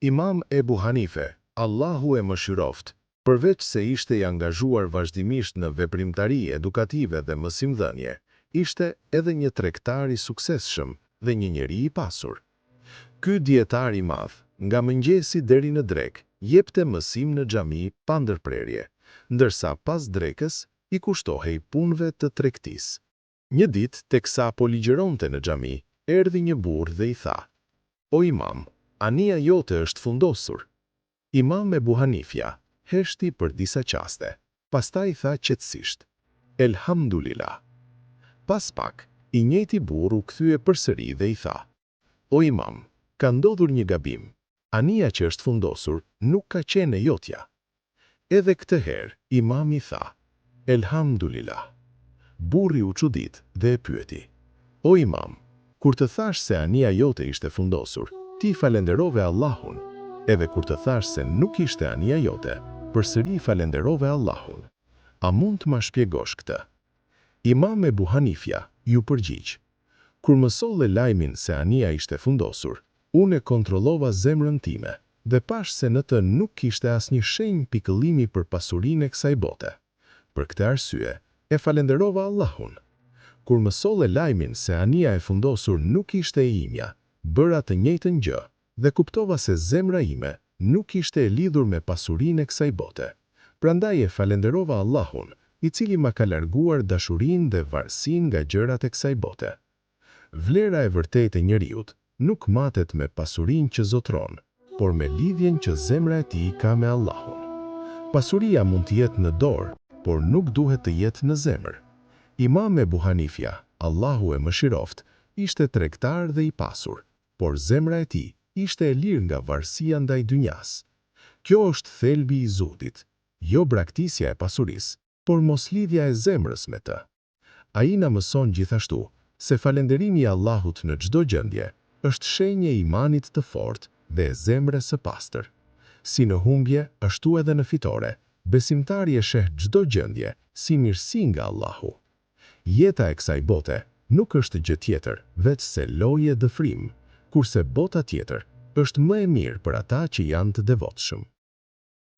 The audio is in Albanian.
Imam Ebu Hanife, Allahu e mëshiroft, përveç se ishte i angazhuar vazhdimisht në veprimtari edukative dhe mësimdhënie, ishte edhe një tregtar i suksesshëm dhe një njeri i pasur. Ky dietar i madh, nga mëngjesi deri në drekë, jepte mësim në xhami pa ndërprerje, ndërsa pas drekës i kushtohej punëve të tregtisë. Një ditë, teksa po ligjëronte në xhami, erdhi një burr dhe i tha: "O imam, ania jote është fundosur." Imam Ebu Hanifja heshti për disa qaste, pastaj tha qetësisht: "Elhamdulillah." Pas pak, i njëjti burr u kthye përsëri dhe i tha: "O imam, ka ndodhur një gabim. Ania që është fundosur nuk ka qenë e jotja." Edhe këtë herë, imami tha: "Elhamdulillah." Burri u çudit dhe e pyeti: "O imam, kur të thash se ania jote ishte fundosur, ti falenderove Allahun, edhe kur të thash se nuk ishte ania jote, përsëri falenderove Allahun. A mund të ma shpjegosh këtë?" Imam Ebu Hanifja ju përgjigj: "Kur më solle lajmin se ania ishte fundosur, unë e kontrollova zemrën time dhe pash se në të nuk kishte asnjë shenjë pikëllimi për pasurinë e kësaj bote. Për këtë arsye, e falenderova Allahun. Kur më solle lajmin se ania e fundosur nuk ishte e imja, bëra të njëjtën gjë dhe kuptova se zemra ime nuk ishte e lidhur me pasurinë e kësaj bote. Prandaj e falenderova Allahun, i cili ma ka larguar dashurinë dhe varësinë nga gjërat e kësaj bote. Vlera e vërtetë e njeriut nuk matet me pasurinë që zotron, por me lidhjen që zemra e tij ka me Allahun. Pasuria mund të jetë në dorë, por nuk duhet të jetë në zemër." Imam Ebu Hanifja, Allahu e mëshiroft, ishte tregtar dhe i pasur, por zemra e tij ishte e lirë nga varësia ndaj dynjas. Kjo është thelbi i zuhdit, jo braktisja e pasurisë, por moslidhja e zemrës me të. Ai na mëson gjithashtu se falënderimi i Allahut në çdo gjendje është shenjë e imanit të fortë dhe e zemrës së pastër. Si në humbje, ashtu edhe në fitore, besimtari e sheh çdo gjendje si mirësi nga Allahu. Jeta e kësaj bote nuk është gjë tjetër veç se lojë e dëfrim, kurse bota tjetër është më e mirë për ata që janë të devotshëm.